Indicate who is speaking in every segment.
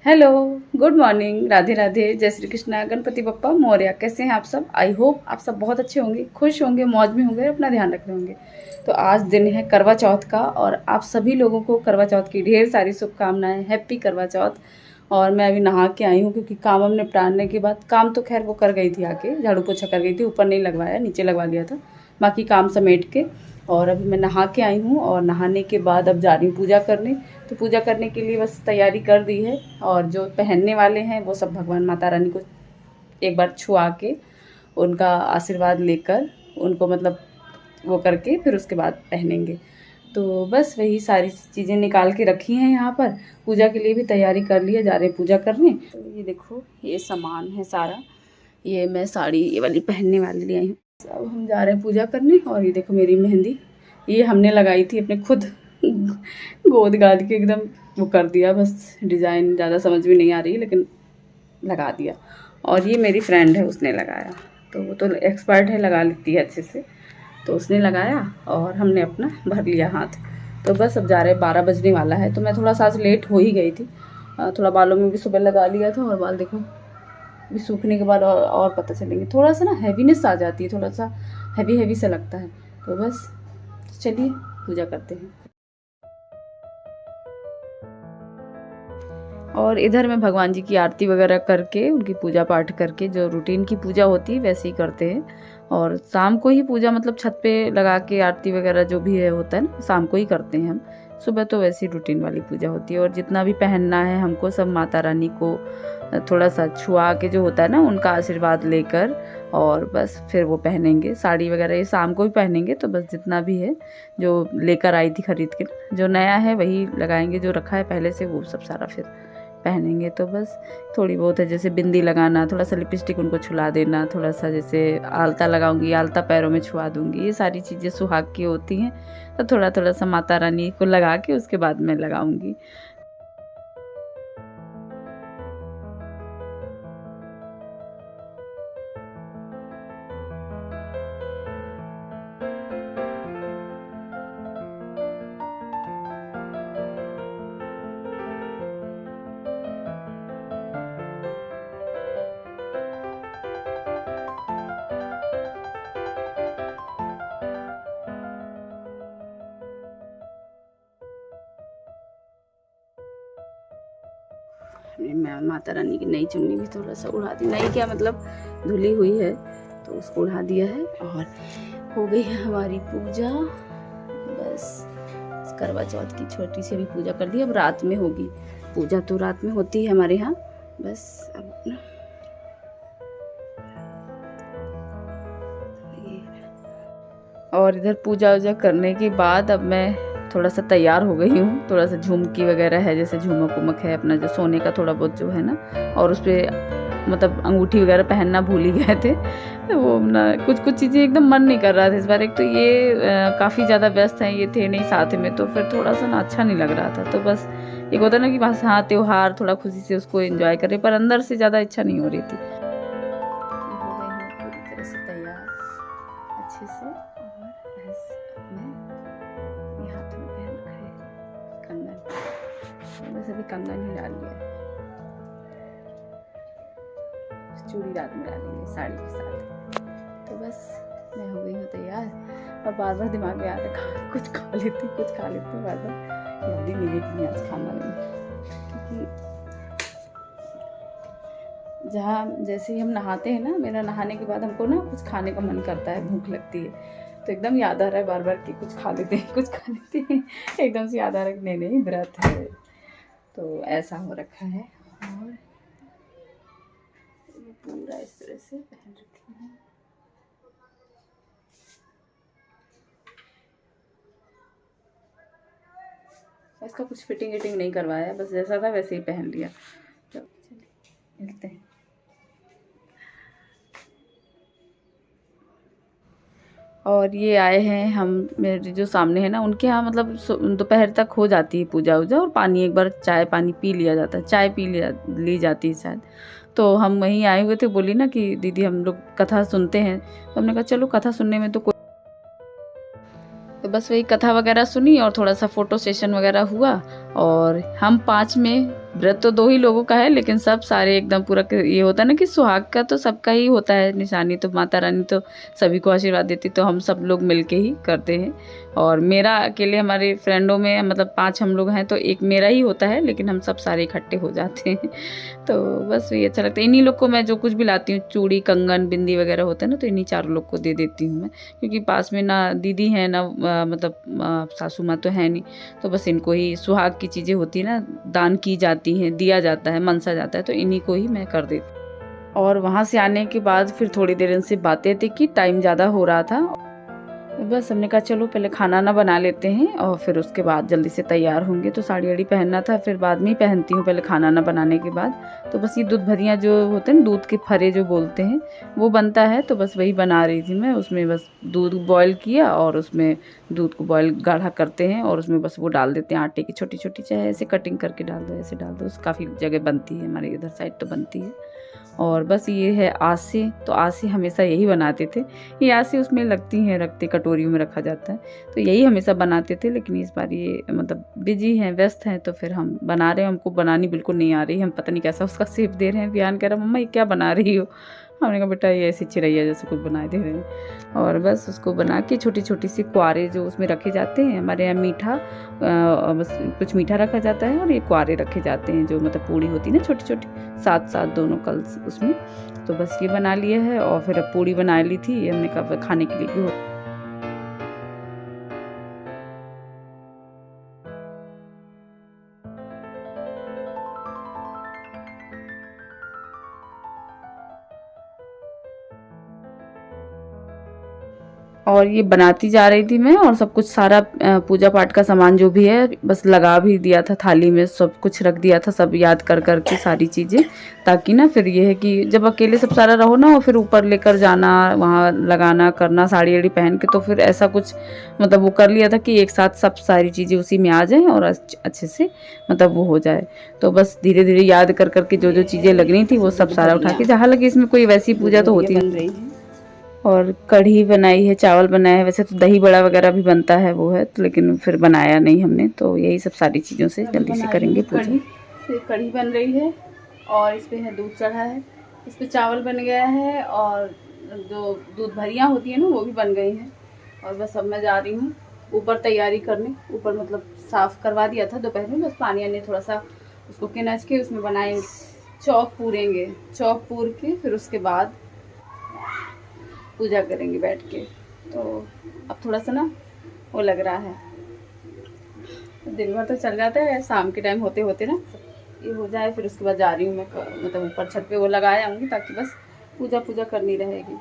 Speaker 1: Hello, good morning, Radhe Radhe, जय श्री कृष्णा, गणपति बप्पा मोरया। कैसे हैं आप सब? आई होप आप सब बहुत अच्छे होंगे, खुश होंगे, मौज में होंगे, अपना ध्यान रख रहे होंगे। तो आज दिन है करवा चौथ का और आप सभी लोगों को करवा चौथ की ढेर सारी शुभकामनाएं। हैप्पी करवा चौथ। और मैं अभी नहा के आई हूँ क्योंकि काम हम निपटाने के बाद, काम तो खैर वो कर गई थी, आके झाड़ू पोछा कर गई थी, ऊपर नहीं लगवाया, नीचे लगवा लिया था, बाकी काम समेट के। और अभी मैं नहा के आई हूँ और नहाने के बाद अब जा रही हूँ पूजा करने। तो पूजा करने के लिए बस तैयारी कर दी है और जो पहनने वाले हैं वो सब भगवान माता रानी को एक बार छुआ के उनका आशीर्वाद लेकर उनको मतलब वो करके फिर उसके बाद पहनेंगे। तो बस वही सारी चीज़ें निकाल के रखी हैं यहाँ पर। पूजा के लिए भी तैयारी कर ली है, जा रहे हैं पूजा करने। तो ये देखो, ये सामान है सारा, ये मैं साड़ी ये वाली पहनने वाली ले आई हूँ। अब हम जा रहे हैं पूजा करने। और ये देखो मेरी मेहंदी, ये हमने लगाई थी अपने खुद गोद गाद के एकदम वो कर दिया, बस डिज़ाइन ज़्यादा समझ में नहीं आ रही लेकिन लगा दिया। और ये मेरी फ्रेंड है, उसने लगाया, तो वो तो एक्सपर्ट है, लगा लेती है अच्छे से, तो उसने लगाया और हमने अपना भर लिया हाथ। तो बस अब जा रहे हैं, 12 बजने वाला है। तो मैं थोड़ा सा आज लेट हो ही गई थी, थोड़ा बालों में भी सुबह लगा लिया था और बाल देखो भी सूखने के बाद और पता चलेंगे। थोड़ा सा ना हैवीनेस आ जाती है, थोड़ा सा हैवी हैवी सा लगता है। तो बस चलिए पूजा करते हैं। और इधर मैं भगवान जी की आरती वगैरह करके उनकी पूजा पाठ करके, जो रूटीन की पूजा होती है वैसे ही करते हैं। और शाम को ही पूजा मतलब छत पे लगा के आरती वगैरह जो भी है होता है ना, शाम को ही करते हैं हम। सुबह तो वैसी रूटीन वाली पूजा होती है। और जितना भी पहनना है हमको, सब माता रानी को थोड़ा सा छुआ के जो होता है ना, उनका आशीर्वाद लेकर और बस फिर वो पहनेंगे। साड़ी वगैरह ये शाम को भी पहनेंगे। तो बस जितना भी है जो लेकर आई थी खरीद के, जो नया है वही लगाएंगे, जो रखा है पहले से वो सब सारा फिर पहनेंगे। तो बस थोड़ी बहुत है, जैसे बिंदी लगाना, थोड़ा सा लिपस्टिक उनको छुला देना, थोड़ा सा जैसे आलता लगाऊंगी, आलता पैरों में छुआ दूंगी, ये सारी चीज़ें सुहाग की होती हैं। तो थोड़ा थोड़ा सा माता रानी को लगा के उसके बाद मैं लगाऊंगी। मैं माता रानी की नई चुन्नी भी थोड़ा सा उड़ा दी, नई क्या मतलब धुली हुई है, तो उसको उड़ा दिया है। और हो गई है हमारी पूजा। बस करवा चौथ की छोटी सी भी पूजा कर दी, अब रात में होगी पूजा, तो रात में होती है हमारे यहाँ। बस अब अपना और इधर पूजा वूजा करने के बाद अब मैं थोड़ा सा तैयार हो गई हूँ। थोड़ा सा झुमकी वगैरह है, जैसे झुमक उमक है अपना जो सोने का थोड़ा बहुत जो है ना, और उस पर मतलब अंगूठी वगैरह पहनना भूल ही गए थे। वो ना कुछ कुछ चीज़ें एकदम मन नहीं कर रहा था इस बार। एक तो ये काफ़ी ज़्यादा व्यस्त हैं, ये थे नहीं साथ में, तो फिर थोड़ा सा ना अच्छा नहीं लग रहा था। तो बस एक होता ना कि बस हाँ त्योहार, थोड़ा खुशी से उसको एंजॉय करें, पर अंदर से ज़्यादा इच्छा नहीं हो रही थी। हो गई हूँ पूरी तरह से तैयार अच्छे से। और अपने हाथ में पहन रखा है कंगन, बस अभी कंगन ही डाल लिया है, चूड़ी रात में डालेंगे साड़ी के साथ। तो बस मैं हो गई हूँ तैयार। और बार बार दिमाग में आ रहा कुछ खा लेती, कुछ खा लेती, बार बार जल्दी नहीं है कि आज खाना नहीं, क्योंकि जहाँ जैसे ही हम नहाते हैं ना, मेरा नहाने के बाद हमको ना कुछ खाने का मन करता है, भूख लगती है, तो एकदम याद आ रहा है बार बार कि कुछ खा लेते हैं, कुछ खा लेते हैं। एकदम से याद आ रहा है कि नहीं नहीं व्रत है, तो ऐसा हो रखा है। और पूरा इस तरह से पहन रखी है। इसका कुछ फिटिंग विटिंग नहीं करवाया, बस जैसा था वैसे ही पहन लिया। तो चलिए मिलते हैं। और ये आए हैं हम, मेरे जो सामने है ना, उनके यहाँ मतलब दोपहर तक हो जाती है पूजा वूजा, और पानी एक बार चाय पानी पी लिया जाता है, चाय पी ली जाती है शायद। तो हम वहीं आए हुए थे, बोली ना कि दीदी हम लोग कथा सुनते हैं, तो हमने कहा चलो कथा सुनने में तो कोई, तो बस वही कथा वगैरह सुनी और थोड़ा सा फ़ोटो सेशन वगैरह हुआ। और हम 5 में व्रत तो 2 ही लोगों का है, लेकिन सब सारे एकदम पूरा ये होता है ना कि सुहाग का तो सबका ही होता है निशानी, तो माता रानी तो सभी को आशीर्वाद देती, तो हम सब लोग मिलके ही करते हैं। और मेरा अकेले, हमारे फ्रेंडों में मतलब 5 हम लोग हैं, तो एक मेरा ही होता है, लेकिन हम सब सारे इकट्ठे हो जाते हैं। तो बस ये अच्छा लगता है। इन्हीं लोग को मैं जो कुछ भी लाती हूँ, चूड़ी, कंगन, बिंदी वगैरह होता है ना, तो इन्हीं चारों लोग को दे देती हूँ मैं, क्योंकि पास में ना दीदी है ना मतलब सासू माँ तो है नहीं, तो बस इनको ही सुहाग की चीज़ें होती है ना, दान की जाती हैं, दिया जाता है, मनसा जाता है, तो इन्हीं को ही मैं कर देती हूँ। और वहाँ से आने के बाद फिर थोड़ी देर इनसे बातें थी कि टाइम ज़्यादा हो रहा था, तो बस हमने कहा चलो पहले खाना ना बना लेते हैं और फिर उसके बाद जल्दी से तैयार होंगे। तो साड़ी वाड़ी पहनना था, फिर बाद में ही पहनती हूँ, पहले खाना ना बनाने के बाद। तो बस ये दूध भरियाँ जो होते हैं ना, दूध के फरे जो बोलते हैं, वो बनता है, तो बस वही बना रही थी मैं। उसमें बस दूध बॉयल किया और उसमें दूध को बॉयल गाढ़ा करते हैं और उसमें बस वो डाल देते हैं आटे की छोटी छोटी, चाहे ऐसे कटिंग करके डाल दो, ऐसे डाल दो, काफ़ी जगह बनती है, हमारे इधर साइड तो बनती है। और बस ये है आसे, तो आसे हमेशा यही बनाते थे। ये आसे उसमें लगती हैं, रखते कटोरियों में रखा जाता है, तो यही हमेशा बनाते थे। लेकिन इस बार ये मतलब बिजी हैं, व्यस्त हैं, तो फिर हम बना रहे हैं। हमको बनानी बिल्कुल नहीं आ रही, हम पता नहीं कैसा उसका शेप दे रहे हैं। बियान कह रहा मम्मा ये क्या बना रही हो, हमने कहा बेटा ये ऐसी चिरैया जैसे कुछ बनाए दे रहे हैं। और बस उसको बना के छोटी छोटी सी क्वारे जो उसमें रखे जाते हैं, हमारे यहाँ मीठा बस कुछ मीठा रखा जाता है और ये क्वारे रखे जाते हैं, जो मतलब पूड़ी होती है ना छोटी छोटी, 7-7 दोनों कल उसमें। तो बस ये बना लिया है और फिर अब पूड़ी बना ली थी, हमने कहा खाने के लिए भी हो। और ये बनाती जा रही थी मैं, और सब कुछ सारा पूजा पाठ का सामान जो भी है बस लगा भी दिया था थाली में, सब कुछ रख दिया था, सब याद कर कर के सारी चीज़ें, ताकि ना फिर ये है कि जब अकेले सब सारा रहो ना और फिर ऊपर लेकर जाना, वहाँ लगाना करना, साड़ी वाड़ी पहन के, तो फिर ऐसा कुछ मतलब वो कर लिया था कि एक साथ सब सारी चीज़ें उसी में आ जाएँ और अच्छे से मतलब वो हो जाए। तो बस धीरे धीरे याद कर कर के जो जो चीज़ें लगनी थी वो सब सारा उठा के, जहाँ लगे इसमें कोई वैसी पूजा तो होती नहीं। और कढ़ी बनाई है, चावल बनाया है, वैसे तो दही बड़ा वगैरह भी बनता है वो है तो, लेकिन फिर बनाया नहीं हमने, तो यही सब सारी चीज़ों से जल्दी से करेंगे पूजा। कढ़ी बन रही है और इस पर है दूध चढ़ा है, इस पर चावल बन गया है और जो दूध भरियाँ होती है ना वो भी बन गई हैं। और बस अब मैं जा रही हूँ ऊपर तैयारी करने, ऊपर मतलब साफ़ करवा दिया था दोपहर में, बस पानी आने थोड़ा सा उसको किनच के उसमें बनाएंगे, चौक पूरेंगे, चौक पूर के फिर उसके बाद पूजा करेंगे बैठ के। तो अब थोड़ा सा ना वो लग रहा है, दिन भर तो चल जाता है, शाम के टाइम होते होते ना ये हो जाए, फिर उसके बाद जा रही हूँ मैं मतलब ऊपर छत पे वो लगाए आऊँगी, ताकि बस पूजा करनी रहेगी।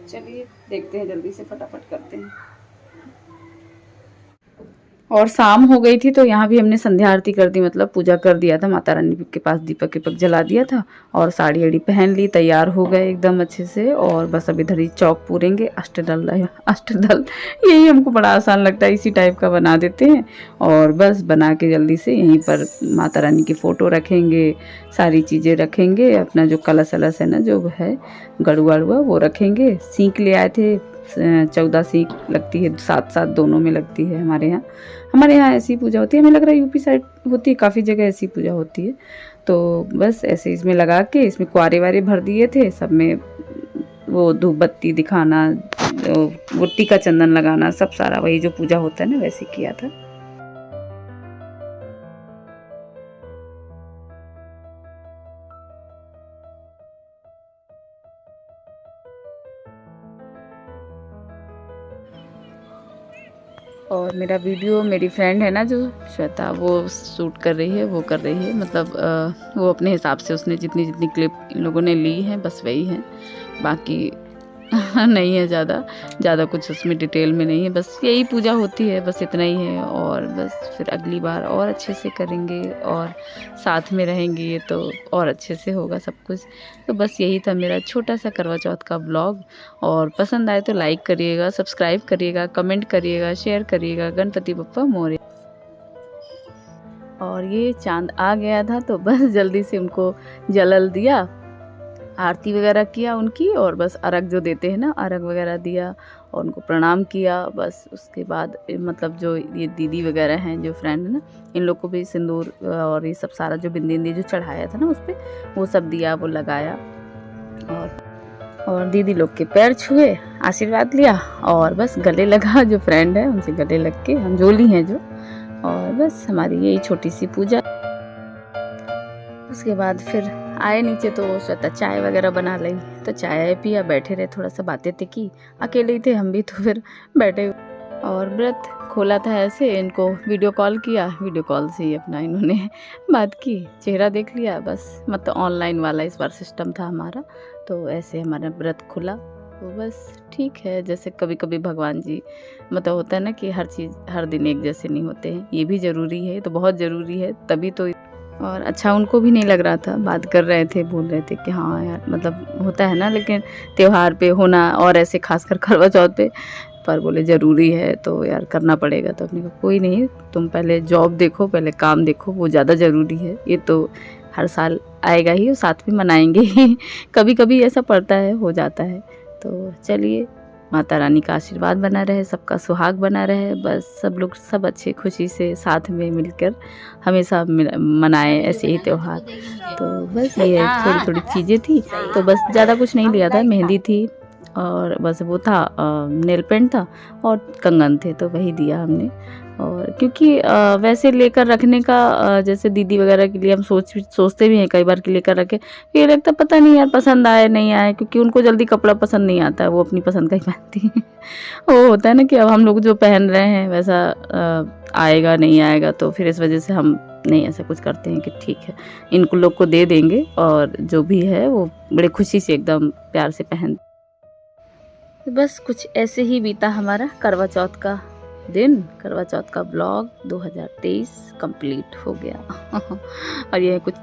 Speaker 1: चलिए देखते हैं, जल्दी से फटाफट करते हैं। और शाम हो गई थी, तो यहाँ भी हमने संध्या आरती कर दी, मतलब पूजा कर दिया था, माता रानी के पास दीपक वीपक जला दिया था और साड़ी वाड़ी पहन ली, तैयार हो गए एकदम अच्छे से। और बस अब इधर ही चौक पूरेंगे, अष्टदल यही हमको बड़ा आसान लगता है, इसी टाइप का बना देते हैं। और बस बना के जल्दी से यहीं पर माता रानी की फ़ोटो रखेंगे, सारी चीज़ें रखेंगे, अपना जो कलश वलश है ना जो है गड़ुआ वड़ुआ वो रखेंगे। सीख ले आए थे, 14 सीख लगती है, 7-7 दोनों में लगती है हमारे यहाँ ऐसी पूजा होती है। हमें लग रहा है यूपी साइड होती है, काफ़ी जगह ऐसी पूजा होती है। तो बस ऐसे इसमें लगा के इसमें क्वारे वारे भर दिए थे, सब में वो धूप बत्ती दिखाना, वो टीका चंदन लगाना, सब सारा वही जो पूजा होता है ना वैसे किया था। और मेरा वीडियो मेरी फ्रेंड है ना जो श्वेता, वो शूट कर रही है, वो कर रही है, मतलब वो अपने हिसाब से उसने जितनी जितनी क्लिप इन लोगों ने ली है बस वही है, बाकी नहीं है ज़्यादा कुछ उसमें डिटेल में नहीं है, बस यही पूजा होती है, बस इतना ही है। और बस फिर अगली बार और अच्छे से करेंगे और साथ में रहेंगे, ये तो और अच्छे से होगा सब कुछ। तो बस यही था मेरा छोटा सा करवा चौथ का ब्लॉग, और पसंद आए तो लाइक करिएगा, सब्सक्राइब करिएगा, कमेंट करिएगा, शेयर करिएगा। गणपति बप्पा मोरे। और ये चांद आ गया था तो बस जल्दी से उनको जलल दिया आरती वगैरह किया उनकी, और बस अर्घ जो देते हैं ना, अर्घ वगैरह दिया और उनको प्रणाम किया। बस उसके बाद मतलब जो ये दीदी वगैरह हैं, जो फ्रेंड है ना, इन लोग को भी सिंदूर और ये सब सारा जो बिंदी जो चढ़ाया था ना उस पर, वो सब दिया, वो लगाया। और दीदी लोग के पैर छुए, आशीर्वाद लिया और बस गले लगा। जो फ्रेंड है उनसे गले लग के, हम जोली हैं जो, और बस हमारी यही छोटी सी पूजा। उसके बाद फिर आए नीचे तो श्वेता चाय वगैरह बना ली, तो चाय पिया, बैठे रहे, थोड़ा सा बातें की, अकेले ही थे हम भी, तो फिर बैठे। और व्रत खोला था ऐसे, इनको वीडियो कॉल किया, वीडियो कॉल से ही अपना इन्होंने बात की, चेहरा देख लिया बस। मतलब ऑनलाइन वाला इस बार सिस्टम था हमारा, तो ऐसे हमारा व्रत खुला। तो बस ठीक है, जैसे कभी कभी भगवान जी, मतलब होता है ना कि हर चीज़ हर दिन एक जैसे नहीं होते हैं, ये भी ज़रूरी है, तो बहुत ज़रूरी है तभी तो। और अच्छा उनको भी नहीं लग रहा था, बात कर रहे थे, बोल रहे थे कि हाँ यार, मतलब होता है ना, लेकिन त्यौहार पे होना, और ऐसे खासकर करवा चौथ पे, पर बोले ज़रूरी है तो यार करना पड़ेगा। तो अपने को कोई नहीं, तुम पहले जॉब देखो, पहले काम देखो, वो ज़्यादा ज़रूरी है। ये तो हर साल आएगा ही और साथ में मनाएंगे ही कभी कभी ऐसा पड़ता है, हो जाता है। तो चलिए, माता रानी का आशीर्वाद बना रहे, सबका सुहाग बना रहे, बस सब लोग सब अच्छे खुशी से साथ में मिलकर हमेशा मनाए ऐसे ही त्यौहार। तो बस ये थोड़ी थोड़ी चीज़ें थी, तो बस ज़्यादा कुछ नहीं लिया था। मेहंदी थी और बस वो था, नेल पेंट था और कंगन थे, तो वही दिया हमने। और क्योंकि वैसे लेकर रखने का, जैसे दीदी वगैरह के लिए हम सोचते भी हैं कई बार कि लेकर रखे, ये लगता पता नहीं यार पसंद आए नहीं आए, क्योंकि उनको जल्दी कपड़ा पसंद नहीं आता है, वो अपनी पसंद का ही पहनती हैं वो होता है ना कि अब हम लोग जो पहन रहे हैं वैसा आएगा नहीं आएगा, तो फिर इस वजह से हम नहीं ऐसा कुछ करते हैं कि ठीक है इनको लोग को दे देंगे, और जो भी है वो बड़े खुशी से एकदम प्यार से पहन। बस कुछ ऐसे ही बीता हमारा करवा चौथ का दिन। करवा चौथ का ब्लॉग 2023 कंप्लीट हो गया और ये कुछ